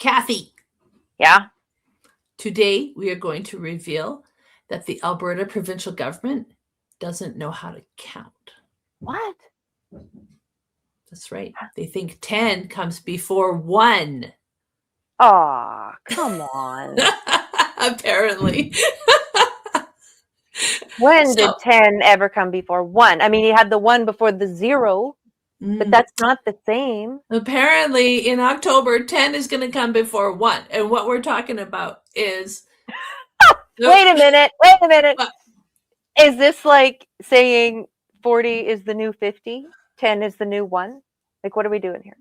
Kathy, Yeah. today we are going to reveal that the Alberta provincial government doesn't know how to count. What? That's right. They think 10 comes before 1. Oh, come on. Apparently. When So, did 10 ever come before 1? I mean, you had the 1 before the 0, but that's not the same. apparently in October, 10 is going to come before 1. And what we're talking about is. Wait a minute. What? Is this like saying 40 is the new 50? 10 is the new 1? Like, what are we doing here?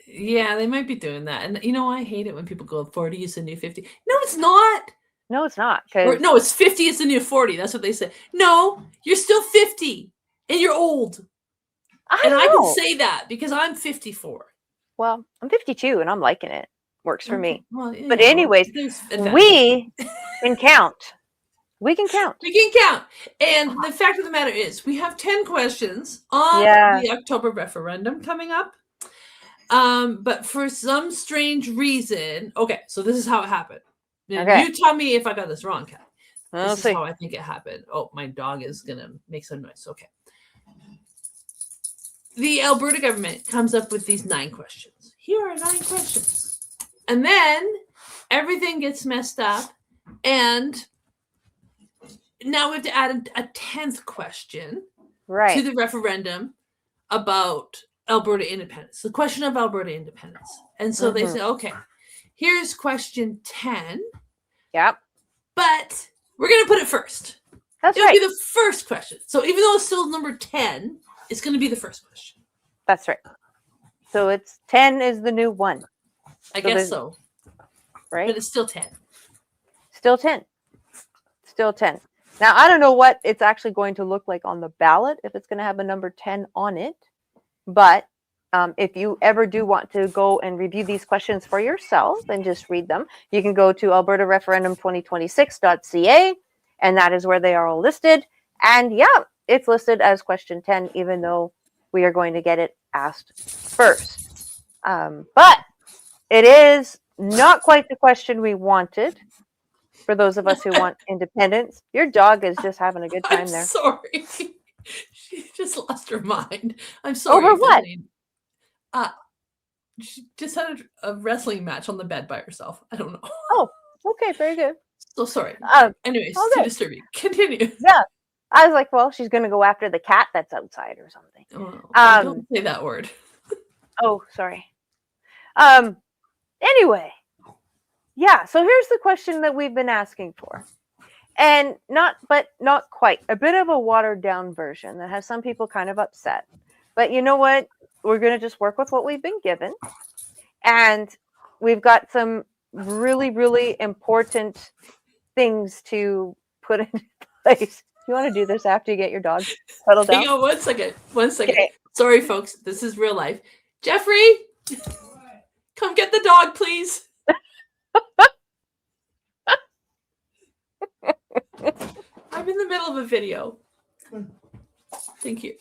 Yeah, they might be doing that. And I hate it when people go 40 is the new 50. No, it's not. No, it's not. Or no, it's 50 is the new 40. That's what they say. No, you're still 50 and you're old. I can say that because I'm 54. Well, I'm 52 and I'm liking it. Works for me. Well, but anyways, we can count. We can count. We can count. And the fact of the matter is, we have 10 questions on the October referendum coming up. But for some strange reason, okay, so this is how it happened. You tell me if I got this wrong, Kat. This is how I think it happened. Oh, my dog is going to make some noise. Okay. The Alberta government comes up with these 9 questions. Here are 9 questions. And then everything gets messed up. And now we have to add a 10th question to the referendum about Alberta independence, the question of Alberta independence. And so they say, okay, here's question 10. Yep. But we're going to put it first. It'll be the first question. So even though it's still number 10, it's going to be the first question. That's right. So it's 10 is the new 1. I guess so. Right? But it's still 10. Still 10. Still 10. Now, I don't know what it's actually going to look like on the ballot, if it's going to have a number 10 on it. But if you ever do want to go and review these questions for yourself and just read them, you can go to albertareferendum2026.ca, and that is where they are all listed. And yeah, it's listed as question 10, even though we are going to get it asked first. But it is not quite the question we wanted. For those of us who want independence, your dog is just having a good time there. Sorry. She just lost her mind. I'm sorry. Over what? She just had a wrestling match on the bed by herself. I don't know. Oh, okay. Very good. So sorry. Anyways, too disturbing. Continue. Yeah. I was like, well, she's going to go after the cat that's outside or something. Don't say that word. Oh, sorry. Anyway. Yeah, so here's the question that we've been asking for. And not quite. A bit of a watered down version that has some people kind of upset. But you know what? We're going to just work with what we've been given. And we've got some really, really important things to put in place. You want to do this after you get your dog settled down? Hang on 1 second. 1 second. Okay. Sorry, folks. This is real life. Jeffrey, come get the dog, please. I'm in the middle of a video. Thank you.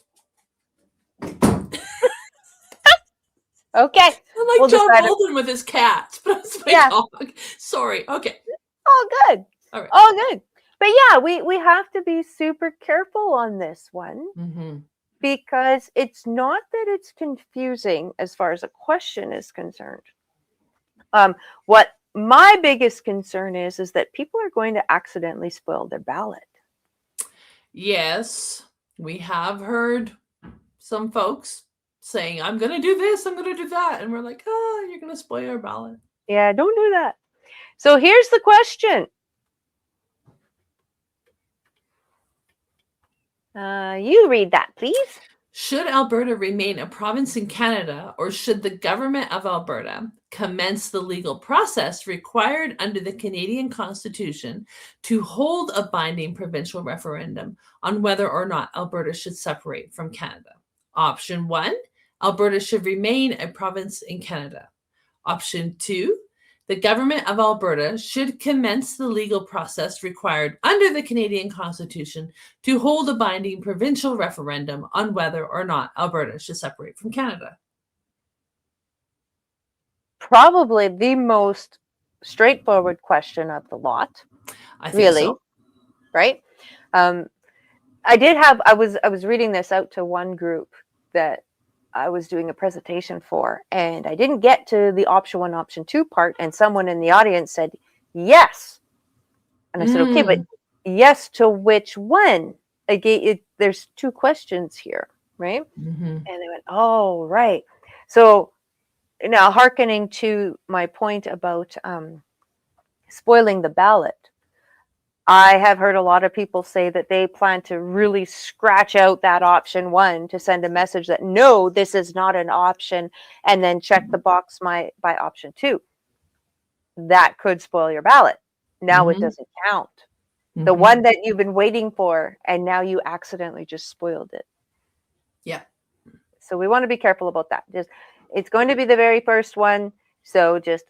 Okay. I'm like John Bolton with his cat, but it's my dog. Sorry. Okay. All good. All right. All good. But yeah, we have to be super careful on this one because it's not that it's confusing as far as a question is concerned. What my biggest concern is that people are going to accidentally spoil their ballot. Yes, we have heard some folks saying, I'm going to do this, I'm going to do that. And we're like, you're going to spoil your ballot. Yeah, don't do that. So here's the question. You read that, please. Should Alberta remain a province in Canada, or should the government of Alberta commence the legal process required under the Canadian Constitution to hold a binding provincial referendum on whether or not Alberta should separate from Canada? Option 1, Alberta should remain a province in Canada. Option 2, the government of Alberta should commence the legal process required under the Canadian Constitution to hold a binding provincial referendum on whether or not Alberta should separate from Canada. probably the most straightforward question of the lot. I think Really, so. right? I was reading this out to one group that I was doing a presentation for, and I didn't get to the option 1, option 2 part, and someone in the audience said yes. And I said, okay, but yes to which one? Again, there's 2 questions here, right? Mm-hmm. And they went, oh, right. So now, hearkening to my point about spoiling the ballot, I have heard a lot of people say that they plan to really scratch out that option 1 to send a message that, no, this is not an option, and then check the box by option 2. That could spoil your ballot. Now it doesn't count. The one that you've been waiting for, and now you accidentally just spoiled it. Yeah. So we want to be careful about that. It's going to be the very first one, so just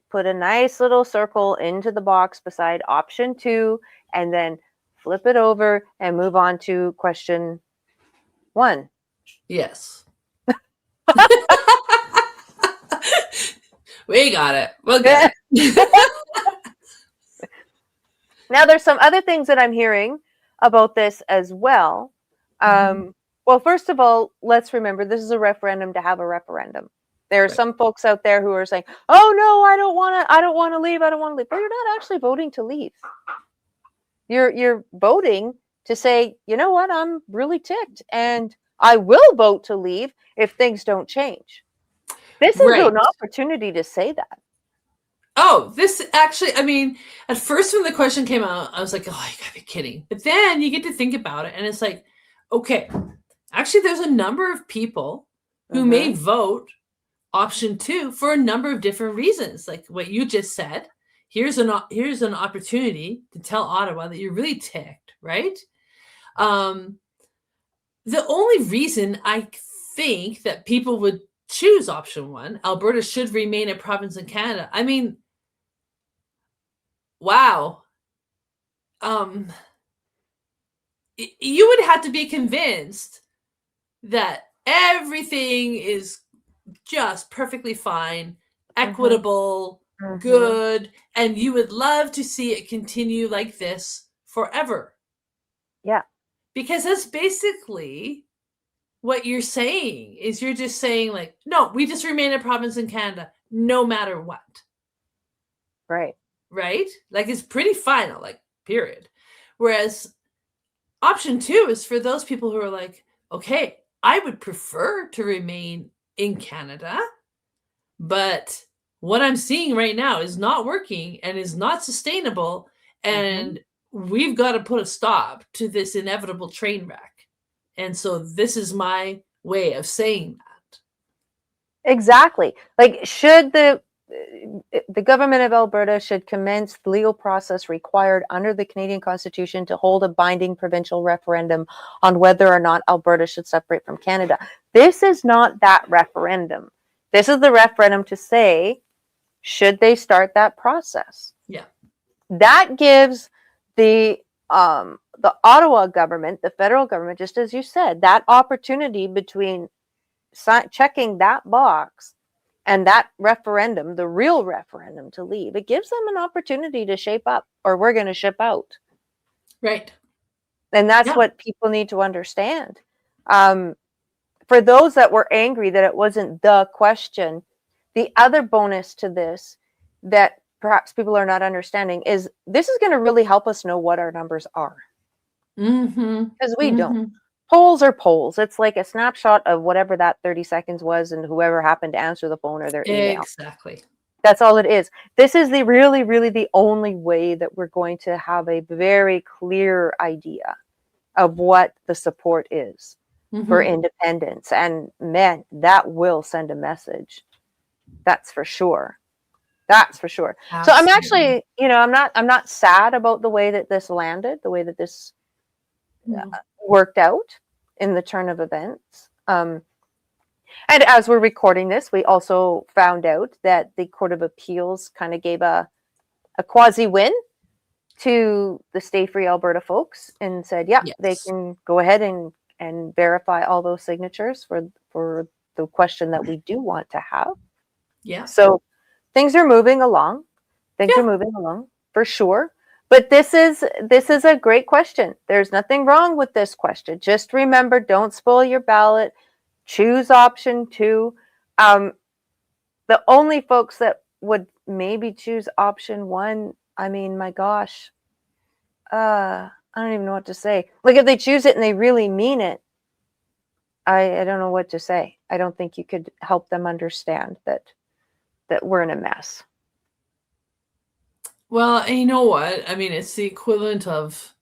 put a nice little circle into the box beside option 2, and then flip it over and move on to question 1. Yes. We got it. We'll get it. Now, there's some other things that I'm hearing about this as well. Well, first of all, let's remember this is a referendum to have a referendum. There are some folks out there who are saying, "Oh no, I don't want to leave. I don't want to leave." But you're not actually voting to leave. You're voting to say, "You know what? I'm really ticked, and I will vote to leave if things don't change." This is an opportunity to say that. Oh, this actually, I mean, at first when the question came out, I was like, oh, you gotta be kidding. But then you get to think about it, and it's like, okay, actually, there's a number of people who may vote option 2 for a number of different reasons. Like what you just said, here's an opportunity to tell Ottawa that you're really ticked, right? The only reason I think that people would choose option 1, Alberta should remain a province in Canada. I mean, wow. You would have to be convinced that everything is just perfectly fine, equitable, good, and you would love to see it continue like this forever. Yeah. Because that's basically what you're saying, is you're just saying like, no, we just remain a province in Canada no matter what. Right. Right? Like it's pretty final, like period. Whereas option 2 is for those people who are like, okay, I would prefer to remain in Canada, but what I'm seeing right now is not working and is not sustainable, and we've got to put a stop to this inevitable train wreck. And so this is my way of saying that. Exactly. Like, should the government of Alberta should commence the legal process required under the Canadian Constitution to hold a binding provincial referendum on whether or not Alberta should separate from Canada. This is not that referendum. This is the referendum to say, should they start that process? Yeah. That gives the Ottawa government, the federal government, just as you said, that opportunity between checking that box and that referendum, the real referendum to leave. It gives them an opportunity to shape up, or we're going to ship out. Right. And that's what people need to understand. For those that were angry that it wasn't the question, the other bonus to this that perhaps people are not understanding is this is going to really help us know what our numbers are. Because we don't. Polls are polls. It's like a snapshot of whatever that 30 seconds was and whoever happened to answer the phone or their email. Exactly. That's all it is. This is really the only way that we're going to have a very clear idea of what the support is for independence. And man, that will send a message. That's for sure. That's for sure. Absolutely. So I'm actually, I'm not sad about the way that this landed, the way that this worked out in the turn of events. And as we're recording this, we also found out that the Court of Appeals kind of gave a quasi-win to the Stay Free Alberta folks and said, they can go ahead and verify all those signatures for the question that we do want to have. Yeah. So things are moving along. Things are Yeah. moving along for sure. But this is a great question. There's nothing wrong with this question. Just remember, don't spoil your ballot. Choose option 2. The only folks that would maybe choose option 1, I mean, my gosh, I don't even know what to say. Like, if they choose it and they really mean it, I don't know what to say. I don't think you could help them understand that we're in a mess. Well, and you know what? I mean, it's the equivalent of,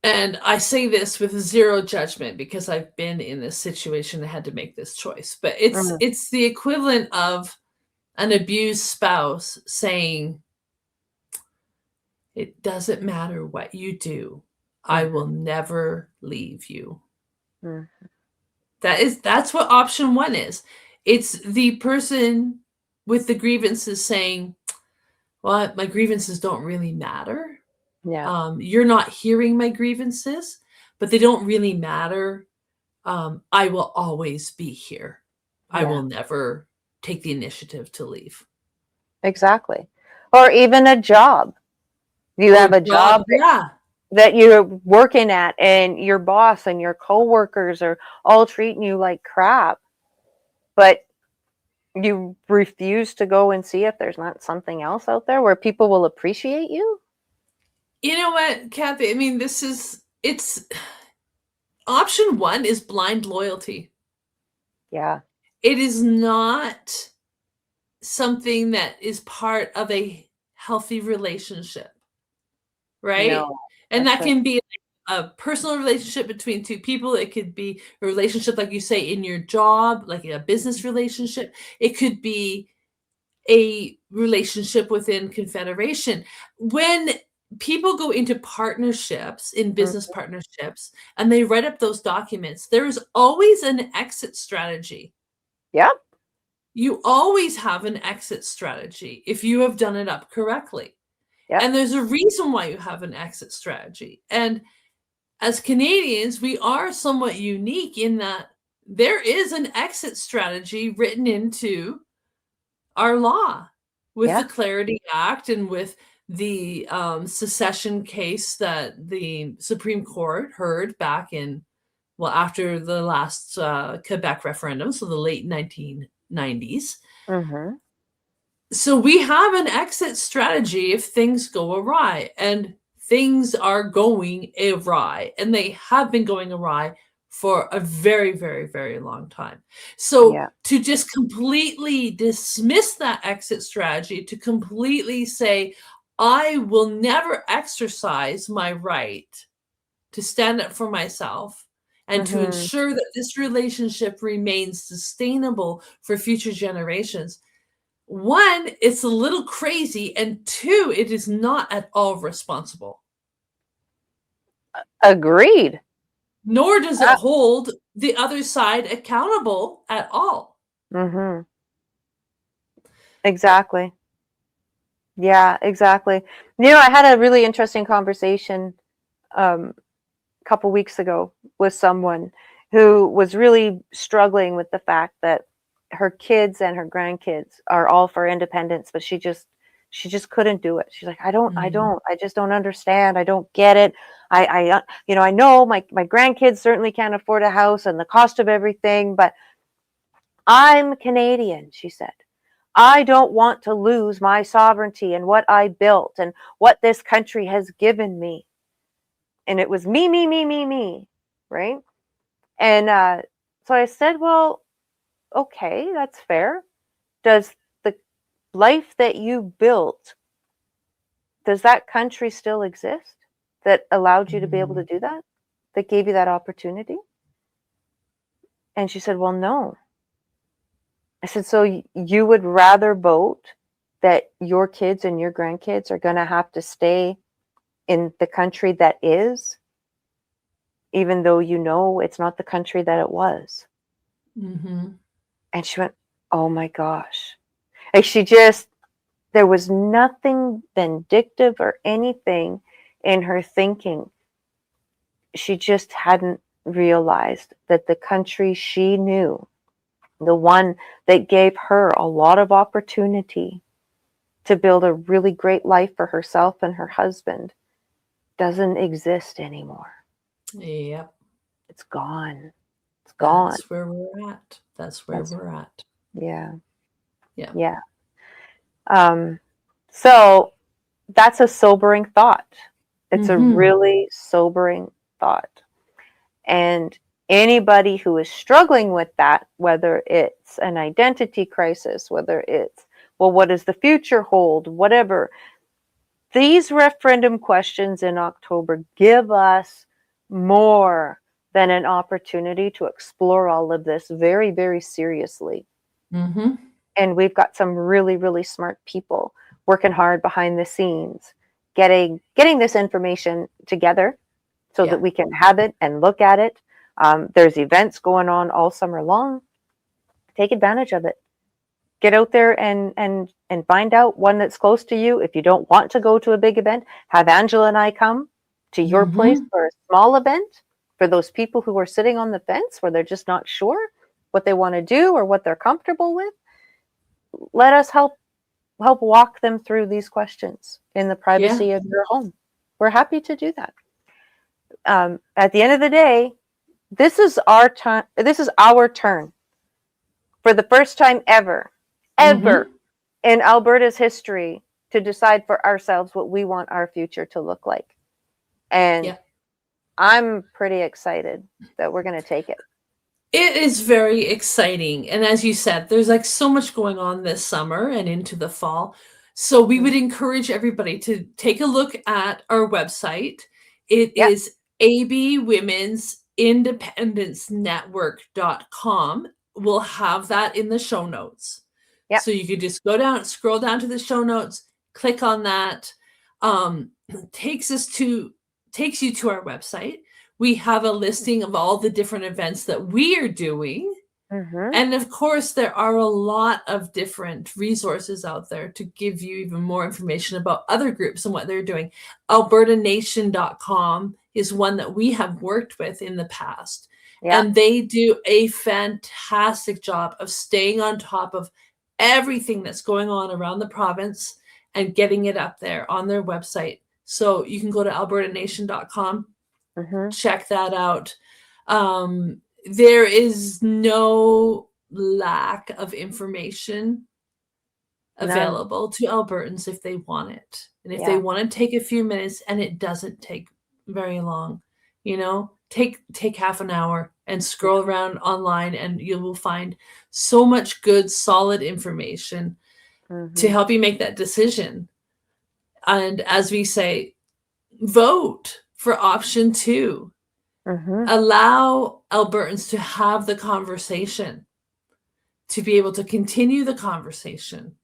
and I say this with zero judgment because I've been in this situation and had to make this choice, but Mm, it's the equivalent of an abused spouse saying, "It doesn't matter what you do, I mm, will never leave you." mm. That's what option 1 is. It's the person with the grievances saying, "Well, my grievances don't really matter. Yeah, You're not hearing my grievances, but they don't really matter. I will always be here. I yeah, will never take the initiative to leave." exactly. Or even a job. You Or have a job job, yeah. that you're working at, and your boss and your coworkers are all treating you like crap, but you refuse to go and see if there's not something else out there where people will appreciate you. You know what, Kathy? I mean, it's option 1 is blind loyalty. Yeah, It is not something that is part of a healthy relationship, right? no, And that's that right. can be a personal relationship between 2 people. It could be a relationship, like you say, in your job, like a business relationship. It could be a relationship within confederation. When people go into partnerships, in business Mhm. partnerships, and they write up those documents, there is always an exit strategy. Yep, You always have an exit strategy if you have done it up correctly. yep, And there's a reason why you have an exit strategy. And as Canadians, we are somewhat unique in that there is an exit strategy written into our law with the yeah, Clarity Act and with the secession case that the Supreme Court heard back in, well, after the last Quebec referendum, so the late 1990s. hmm, So we have an exit strategy if things go awry, and things are going awry, and they have been going awry for a very, very, very long time. So yeah, to just completely dismiss that exit strategy, to completely say, I will never exercise my right to stand up for myself and to hmm, ensure that this relationship remains sustainable for future generations. 1, it's a little crazy, and 2, it is not at all responsible. agreed. Nor does it hold the other side accountable at all. Hmm, exactly. Yeah, exactly. I had a really interesting conversation um, a couple weeks ago with someone who was really struggling with the fact that her kids and her grandkids are all for independence, but she just couldn't do it. She's like, Mm, I just don't understand. I don't get it. I know my grandkids certainly can't afford a house and the cost of everything, but I'm Canadian, she said. I don't want to lose my sovereignty and what I built and what this country has given me. And it was me, me, me, me, me, right? And so I said, well, okay, that's fair. Does the life that you built, does that country still exist that allowed you to be able to mm, do that? That gave you that opportunity? And she said, well, no. I said, so you would rather vote that your kids and your grandkids are going to have to stay in the country that is, even though you know it's not the country that it was? mhm. And she went, oh my gosh. Like she just, there was nothing vindictive or anything in her thinking. She just hadn't realized that the country she knew the one that gave her a lot of opportunity to build a really great life for herself and her husband, doesn't exist anymore. Yep. It's gone. It's gone. That's where we're at. That's where we're at. Yeah. Yeah. Yeah. So that's a sobering thought. It's a really sobering thought. And anybody who is struggling with that, whether it's an identity crisis, whether it's, well, what does the future hold, whatever, these referendum questions in October give us more than an opportunity to explore all of this very, very seriously. And we've got some really, really smart people working hard behind the scenes, getting this information together so that we can have it and look at it. There's events going on all summer long. Take advantage of it. Get out there and find out one that's close to you. If you don't want to go to a big event, have Angela and I come to your place for a small event for those people who are sitting on the fence where they're just not sure what they want to do or what they're comfortable with. Let us help walk them through these questions in the privacy of your home. We're happy to do that. At the end of the day, this is our time. This is our turn for the first time ever in Alberta's history to decide for ourselves what we want our future to look like. And I'm pretty excited that we're going to take it. It is very exciting. And as you said, there's like so much going on this summer and into the fall. So we would encourage everybody to take a look at our website. It is abwomensindependencenetwork.com. We'll have that in the show notes. So you could just scroll down to the show notes, click on that. Takes you to our website. We have a listing of all the different events that we are doing. And of course, there are a lot of different resources out there to give you even more information about other groups and what they're doing. AlbertaNation.com is one that we have worked with in the past. And they do a fantastic job of staying on top of everything that's going on around the province and getting it up there on their website. So you can go to AlbertaNation.com. Check that out. There is no lack of information available to Albertans if they want it. And if they want to take a few minutes, and it doesn't take very long, take half an hour and scroll around online, and you will find so much good, solid information to help you make that decision. And as we say, vote for option 2. Allow Albertans to have the conversation, to be able to continue the conversation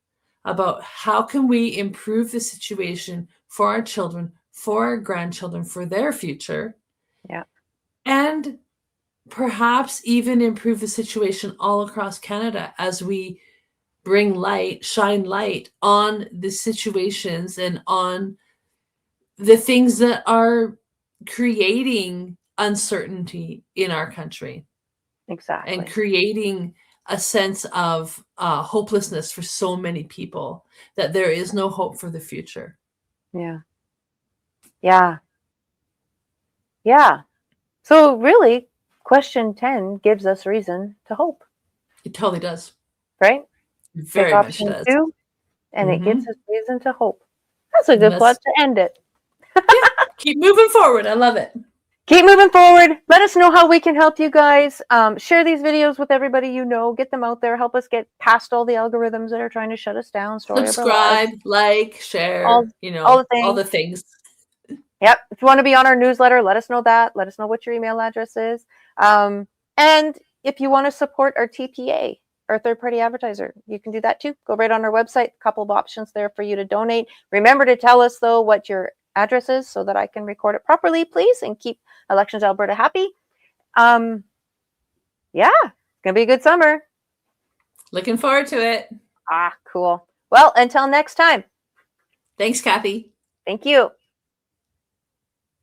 about how can we improve the situation for our children, for our grandchildren, for their future. And perhaps even improve the situation all across Canada as we shine light on the situations and on the things that are creating uncertainty in our country. And creating a sense of hopelessness for so many people, that there is no hope for the future. So really, question 10 gives us reason to hope. It totally does. Right? Very much does. 2, and it gives us reason to hope. That's a good plot to end it. Keep moving forward. I love it. Keep moving forward. Let us know how we can help you guys. Share these videos with everybody you know. Get them out there. Help us get past all the algorithms that are trying to shut us down. Subscribe, like, share, all the things. Yep. If you want to be on our newsletter, let us know that. Let us know what your email address is. And if you want to support our TPA, our third-party advertiser, you can do that too. Go right on our website. A couple of options there for you to donate. Remember to tell us, though, what your address is so that I can record it properly, please, and keep Elections Alberta happy. It's gonna be a good summer. Looking forward to it. Cool. Well, until next time. Thanks, Kathy. Thank you.